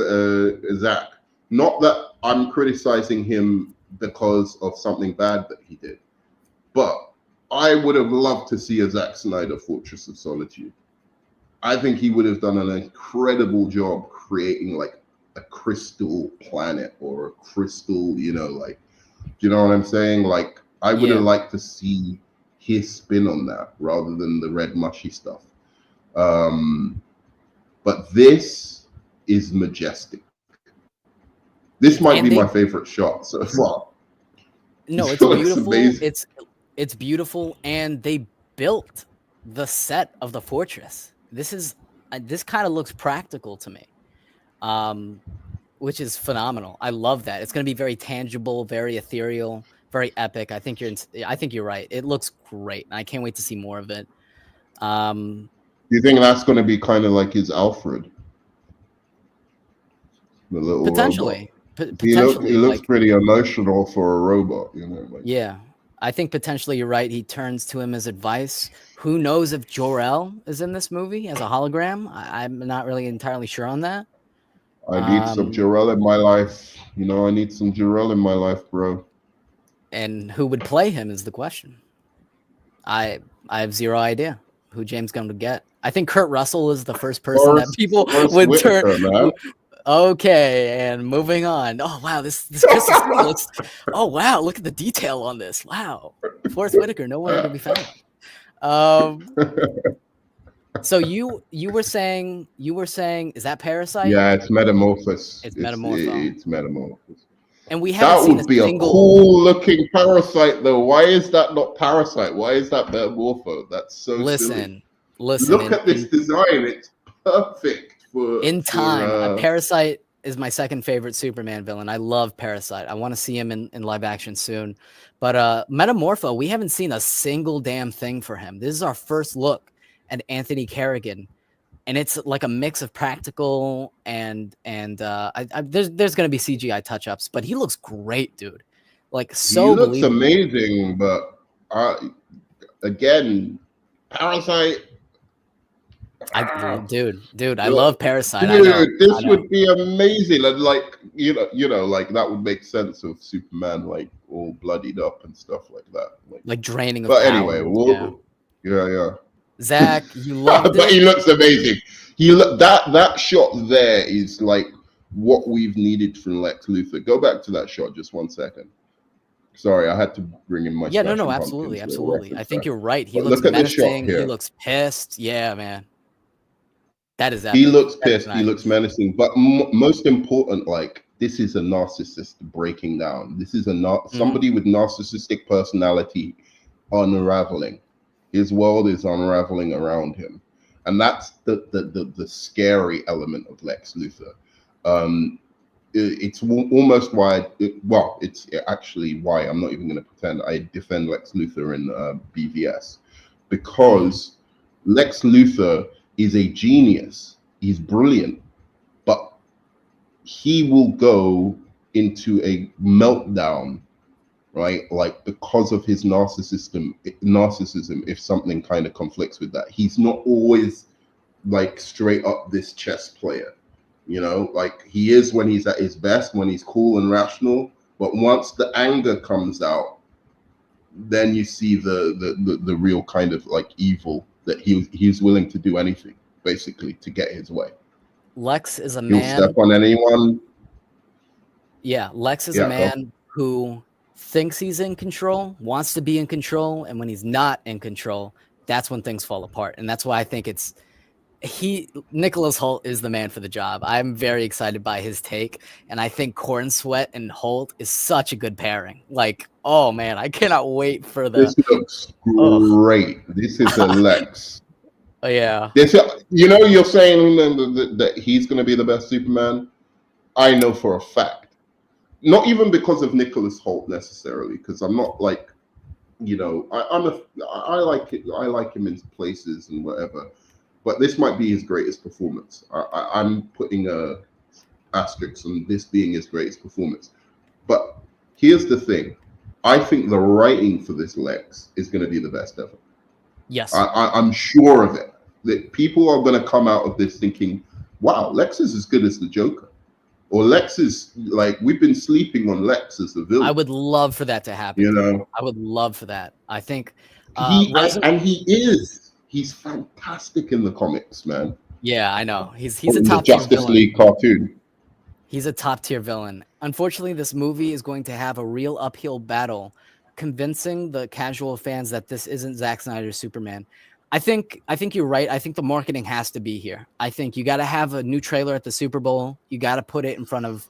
Zach. Not that I'm criticizing him because of something bad that he did, but I would have loved to see a Zack Snyder Fortress of Solitude. I think he would have done an incredible job creating like a crystal planet or a crystal, do you know what I'm saying? Like, I would have liked to see his spin on that rather than the red mushy stuff. But this is majestic. This might be my favorite shot so far. No, it's beautiful. It's beautiful, and they built the set of the fortress. This kind of looks practical to me, which is phenomenal. I love that. It's going to be very tangible, very ethereal, very epic. I think you're right. It looks great, and I can't wait to see more of it. Do you think that's going to be kind of like his Alfred? The little potentially. He looks pretty emotional for a robot, Yeah, I think potentially you're right. He turns to him as advice. Who knows if Jor-El is in this movie as a hologram? I'm not really entirely sure on that. I need some Jor-El in my life. I need some Jor-El in my life, bro. And who would play him is the question. I have zero idea who James Gunn would get. I think Kurt Russell is the first person that people would turn. Okay, and moving on. Oh wow, this Christmas tree looks. Oh wow, look at the detail on this. Wow, Forrest Whitaker, nowhere to be found. So you were saying is that Parasite? Yeah, it's Metamorphosis. It's Metamorphosis. It's Metamorphosis. And we haven't seen that would be a cool looking Parasite, though. Why is that not Parasite? Why is that Metamorpho? That's so silly. Listen. Look at this design. It's perfect. Parasite is my second favorite Superman villain. I love Parasite. I want to see him in live action soon. But Metamorpho, we haven't seen a single damn thing for him. This is our first look at Anthony Carrigan, and it's like a mix of practical and there's going to be CGI touch-ups, but he looks great, dude. Like, so he looks amazing, but again, Parasite. Dude, I love Parasite. Dude, this would be amazing, and like like that would make sense of Superman like all bloodied up and stuff like that, like draining. But anyway, yeah. Zach, you love it. But he looks amazing. That shot there is like what we've needed from Lex Luthor. Go back to that shot just 1 second. Sorry, I had to bring in my absolutely. I think you're right. He looks menacing. He looks pissed. Yeah, man. That is. He looks pissed. He looks menacing. But most important, like this is a narcissist breaking down. This is somebody with narcissistic personality unraveling. His world is unraveling around him, and that's the scary element of Lex Luthor. It's almost why. It's actually why I'm not even going to pretend I defend Lex Luthor in BVS, because Lex Luthor is a genius. He's brilliant, but he will go into a meltdown, right? Like, because of his narcissism, if something kind of conflicts with that. He's not always like straight up this chess player, you know, like he is when he's at his best, when he's cool and rational. But once the anger comes out, then you see the real kind of like evil, that he's willing to do anything basically to get his way. Lex is a He'll man. step on anyone. Yeah, Lex is a man who thinks he's in control, wants to be in control, and when he's not in control, that's when things fall apart. And that's why I think Nicholas Hoult is the man for the job. I'm very excited by his take, and I think Corenswet and Hoult is such a good pairing. Like, oh man, I cannot wait for This looks great. This is a Lex. Oh yeah. You're saying that he's going to be the best Superman. I know for a fact. Not even because of Nicholas Hoult necessarily, because I'm not like, I like it. I like him in places and whatever. But this might be his greatest performance. I'm putting a asterisk on this being his greatest performance. But here's the thing. I think the writing for this Lex is going to be the best ever. Yes. I'm sure of it. That people are going to come out of this thinking, wow, Lex is as good as the Joker. Or Lex is, like, we've been sleeping on Lex as the villain. I would love for that to happen. You know? I would love for that. I think... He's fantastic in the comics, man. Yeah, I know. He's a top Justice League cartoon. He's a top tier villain. Unfortunately, this movie is going to have a real uphill battle convincing the casual fans that this isn't Zack Snyder's Superman. I think you're right. I think the marketing has to be here. I think you got to have a new trailer at the Super Bowl. You got to put it in front of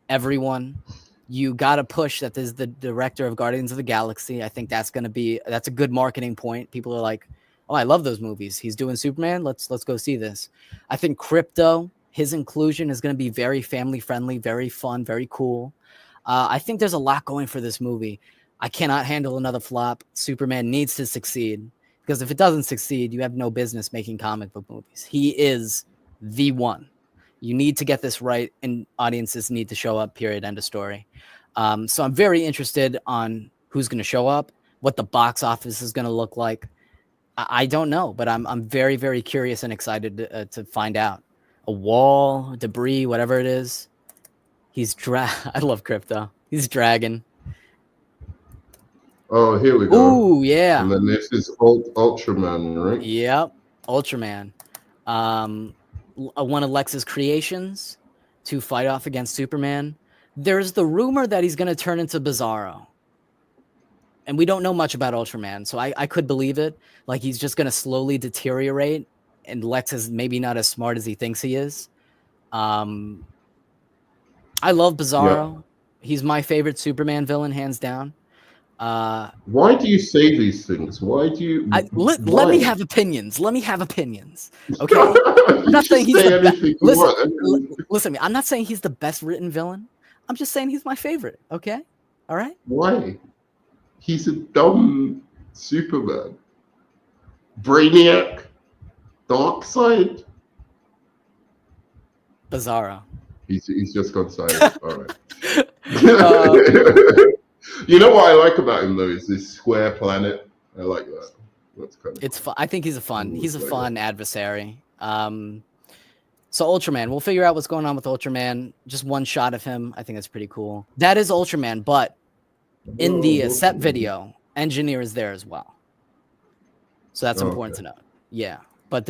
everyone. You got to push that this is the director of Guardians of the Galaxy. I think that's a good marketing point. People are like, oh, I love those movies. He's doing Superman. Let's go see this. I think Crypto, his inclusion is going to be very family friendly, very fun, very cool. I think there's a lot going for this movie. I cannot handle another flop. Superman needs to succeed, because if it doesn't succeed, you have no business making comic book movies. He is the one. You need to get this right, and audiences need to show up, period, end of story. So I'm very interested on who's going to show up, what the box office is going to look like. I don't know, but I'm very, very curious and excited to find out. A wall, debris, whatever it is. I love Crypto. He's dragging. Oh, here we go. Ooh, yeah. And then this is Ultraman, right? Yep, Ultraman. One of Lex's creations to fight off against Superman. There's the rumor that he's going to turn into Bizarro. And we don't know much about Ultraman, so I could believe it. Like, he's just going to slowly deteriorate, and Lex is maybe not as smart as he thinks he is. I love Bizarro. Yeah. He's my favorite Superman villain, hands down. Why do you say these things? Why do you... Let me have opinions. Okay? I'm not saying he's the best. Listen to me. I'm not saying he's the best written villain. I'm just saying he's my favorite. Okay? All right? Why? He's a dumb Superman. Brainiac. Darkseid. Bizarro. He's just gone silent. All right. You know what I like about him though is this square planet. I like that. That's kind of. It's fun. I think he's a fun adversary. So Ultraman, we'll figure out what's going on with Ultraman. Just one shot of him. I think that's pretty cool. That is Ultraman, but in the set video, Engineer is there as well. So that's important to note. Yeah. But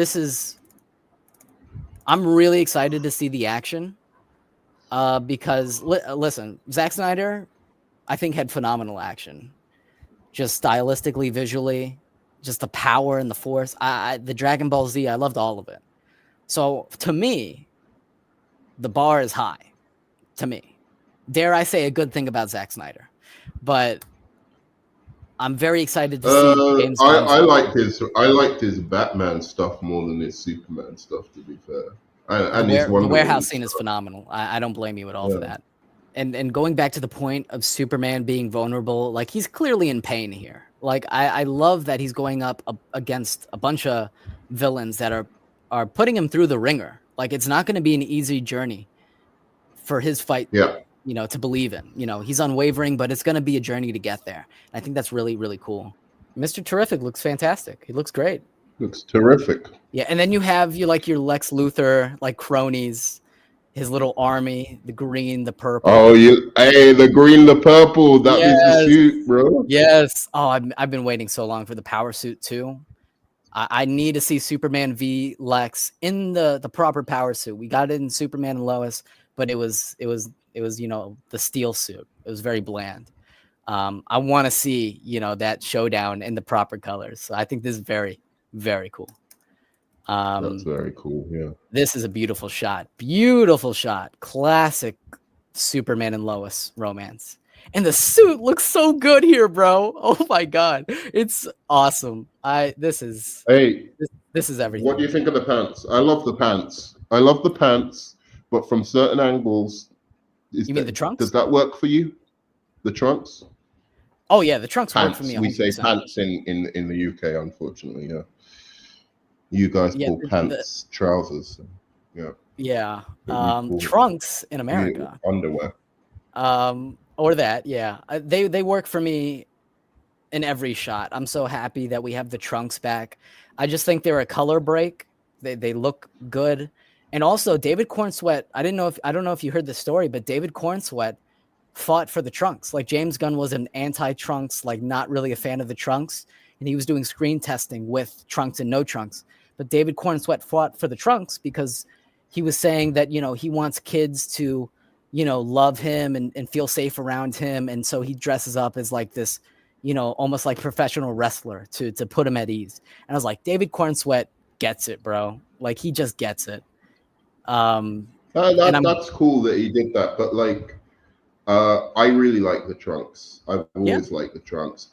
I'm really excited to see the action. Because listen, Zack Snyder, I think, had phenomenal action. Just stylistically, visually, just the power and the force. The Dragon Ball Z, I loved all of it. So to me, the bar is high. To me, dare I say, a good thing about Zack Snyder. But I'm very excited to see James Gunn's. I liked his Batman stuff more than his Superman stuff, to be fair. And his The Wonder warehouse Woman scene is stuff. phenomenal. I don't blame you at all for Yeah. that. And going back to the point of Superman being vulnerable, like he's clearly in pain here. Like I love that he's going up against a bunch of villains that are putting him through the ringer. Like it's not going to be an easy journey for his fight, Yeah. to believe in. He's unwavering, but it's going to be a journey to get there. And I think that's really, really cool. Mr. Terrific looks fantastic. He looks great. Looks terrific. Yeah, and then you have your Lex Luthor, like cronies, his little army, the green, the purple. Oh, the green, the purple. That is the suit, bro. Yes. Oh, I've been waiting so long for the power suit too. I need to see Superman v Lex in the proper power suit. We got it in Superman and Lois, but it was the steel suit. It was very bland. I want to see that showdown in the proper colors. So I think this is very, very cool. That's very cool. Yeah. This is a beautiful shot. Beautiful shot. Classic Superman and Lois romance. And the suit looks so good here, bro. Oh my god. It's awesome. This is everything. What do you think of the pants? I love the pants. But from certain angles, you mean the trunks? Does that work for you? The trunks? Oh yeah, the trunks pants. Work for me. 100%. We say pants in the UK, unfortunately. Yeah. You guys call pants trousers. Yeah. Yeah. Trunks in America. Underwear. Or that, yeah. They work for me in every shot. I'm so happy that we have the trunks back. I just think they're a color break. They look good. And also David Corenswet, I don't know if you heard the story, but David Corenswet fought for the trunks. Like James Gunn was an anti-trunks, like not really a fan of the trunks, and he was doing screen testing with trunks and no trunks. But David Corenswet fought for the trunks because he was saying that, he wants kids to, love him and feel safe around him. And so he dresses up as like this, almost like professional wrestler to put him at ease. And I was like, David Corenswet gets it, bro. Like he just gets it. That's cool that he did that. But like, I really like the trunks. I've always liked the trunks.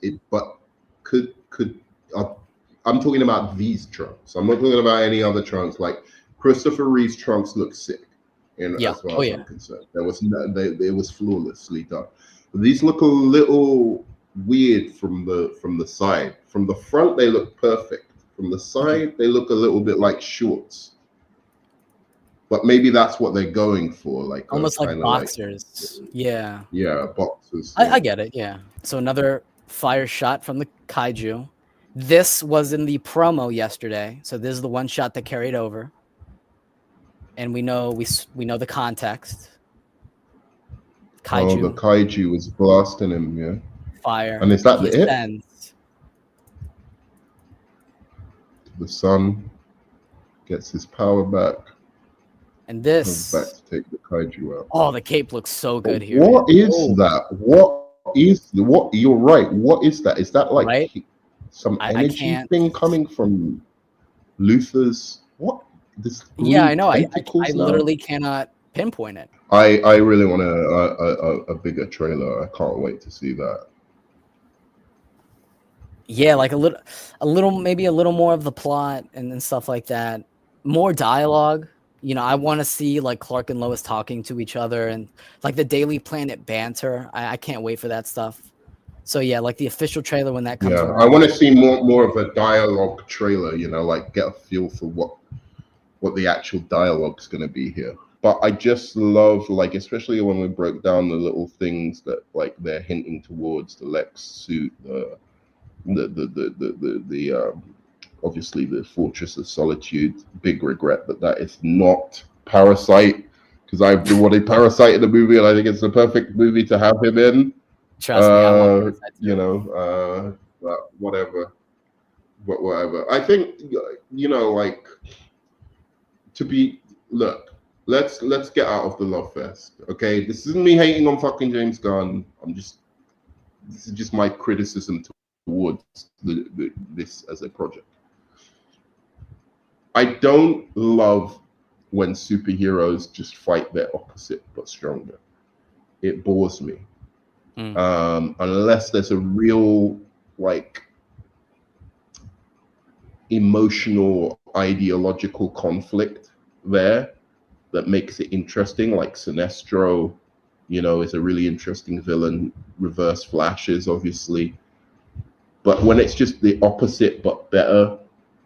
I'm talking about these trunks. I'm not talking about any other trunks. Like Christopher Reeve's trunks look sick. As far as I'm concerned, it was flawlessly done. But these look a little weird from the side. From the front, they look perfect. From the side, they look a little bit like shorts. But maybe that's what they're going for, like almost like boxers. Yeah, boxers. I get it. Yeah. So another fire shot from the kaiju. This was in the promo yesterday, so this is the one shot that carried over, and we know the context. Kaiju. Oh, the kaiju was blasting him, yeah. Fire. And is that it? The sun gets his power back. And this comes back to take the kaiju out. Oh, the cape looks so good here. What is that? What? You're right. What is that? Is that like some energy thing coming from Luthor's? What? I know. I literally cannot pinpoint it. I really want a bigger trailer. I can't wait to see that. Yeah, like a little, maybe a little more of the plot and stuff like that. More dialogue. I want to see like Clark and Lois talking to each other and like the Daily Planet banter. I can't wait for that stuff. So yeah, like the official trailer when that comes around. I want to see more of a dialogue trailer, like get a feel for what the actual dialogue's going to be here. But I just love, like, especially when we broke down the little things that like they're hinting towards, the Lex suit, the obviously the Fortress of Solitude. Big regret that is not Parasite, because I wanted Parasite in the movie, and I think it's the perfect movie to have him in. Trust me, I love Parasite. But whatever. I think like let's get out of the love fest. Okay, this isn't me hating on fucking James Gunn. This is just my criticism towards this as a project. I don't love when superheroes just fight their opposite but stronger. it bores me. Mm. Unless there's a real like emotional ideological conflict there that makes it interesting, like Sinestro, you know, is a really interesting villain. Reverse Flash is obviously, but when it's just the opposite but better,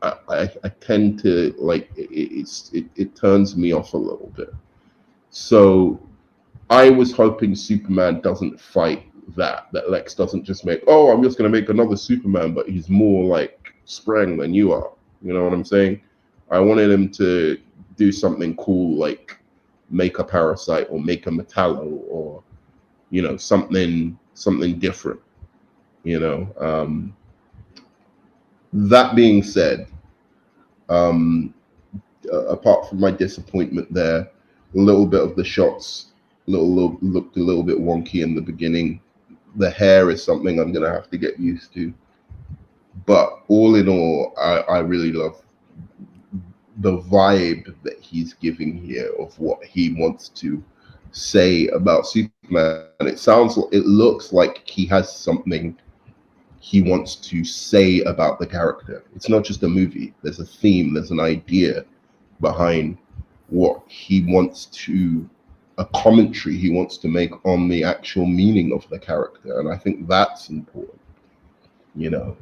I tend to like it turns me off a little bit. So I was hoping Superman doesn't fight that Lex doesn't just make, oh, I'm just going to make another Superman, but he's more like Sprang than you are. You know what I'm saying? I wanted him to do something cool, like make a Parasite or make a Metallo, or, you know, something different, you know. That being said, apart from my disappointment there, a little bit of the shots looked a little bit wonky in the beginning. The hair is something I'm gonna have to get used to. But all in all, I really love the vibe that he's giving here of what he wants to say about Superman. It looks like he has something he wants to say about the character. It's not just a movie. There's a theme, there's an idea behind what he wants to, a commentary he wants to make on the actual meaning of the character. And I think that's important, you know,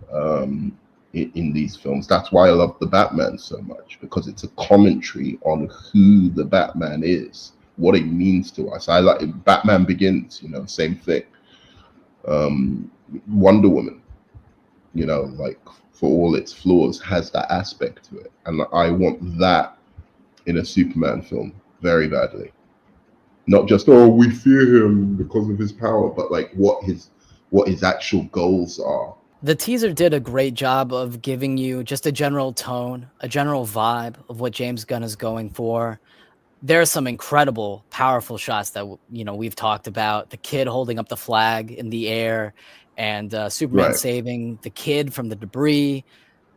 in these films. That's why I love the Batman so much, because it's a commentary on who the Batman is, what it means to us. I like Batman Begins, you know, same thing. Wonder Woman, you know, like for all its flaws, has that aspect to it. And I want that in a Superman film very badly. Not just, oh, we fear him because of his power, but like what his actual goals are. The teaser did a great job of giving you just a general tone, a general vibe of what James Gunn is going for. There are some incredible, powerful shots that, you know, we've talked about. The kid holding up the flag in the air, and Superman saving the kid from the debris.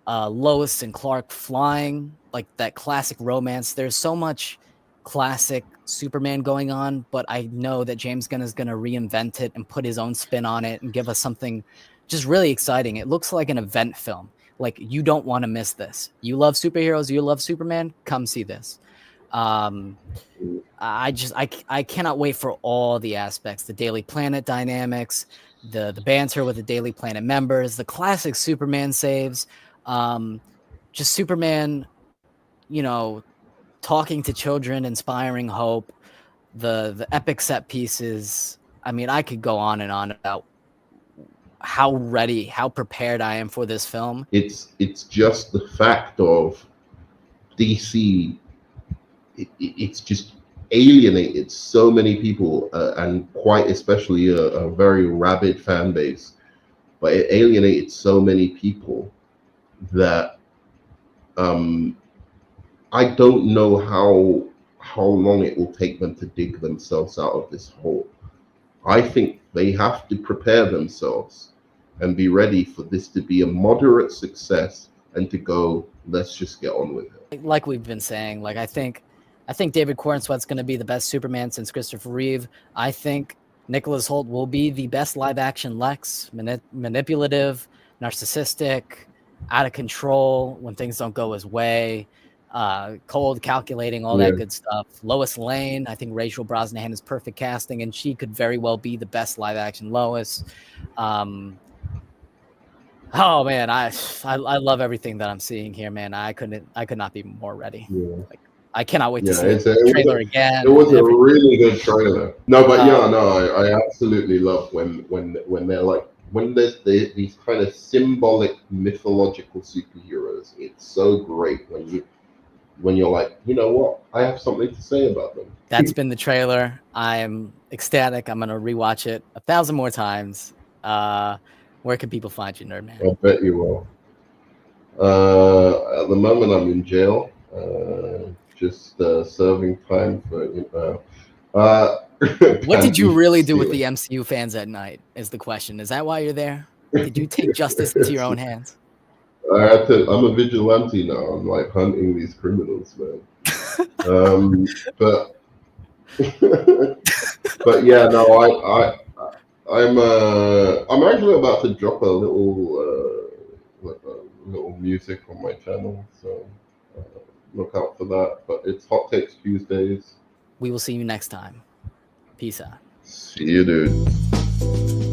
Lois and Clark flying, like that classic romance. There's so much classic Superman going on, but I know that James Gunn is going to reinvent it and put his own spin on it and give us something just really exciting. It looks like an event film. Like, you don't want to miss this. You love superheroes, you love Superman, come see this. I cannot wait for all the aspects, the Daily Planet dynamics, the banter with the Daily Planet members, the classic Superman saves, just Superman, you know, talking to children, inspiring hope, the epic set pieces. I mean, I could go on and on about how ready, how prepared I am for this film. It's just the fact of DC. It's just alienated so many people, and quite especially a very rabid fan base. But it alienated so many people that I don't know how long it will take them to dig themselves out of this hole. I think they have to prepare themselves and be ready for this to be a moderate success and to go, let's just get on with it. Like we've been saying, like I think David Corenswet's going to be the best Superman since Christopher Reeve. I think Nicholas Hoult will be the best live-action Lex, manipulative, narcissistic, out of control when things don't go his way, cold, calculating, all that good stuff. Lois Lane, I think Rachel Brosnahan is perfect casting, and she could very well be the best live-action Lois. Oh man, I love everything that I'm seeing here, man. I could not be more ready. Yeah. Like, I cannot wait to see the trailer again. It was a really good trailer. No, but I absolutely love when they're like, when there's these kind of symbolic mythological superheroes. It's so great when you're like, you know what, I have something to say about them. That's been the trailer. I'm ecstatic. I'm gonna rewatch it 1,000 more times. Where can people find you, Nerdman? I bet you will. At the moment, I'm in jail. Just serving time for. What did you really do with the MCU fans at night? Is the question. Is that why you're there? Did you take justice into your own hands? I'm a vigilante now. I'm like hunting these criminals, man. But But yeah, no, I'm actually about to drop a little music on my channel, so look out for that. But it's Hot Takes Tuesdays. We will see you next time. Peace out. See you, dude.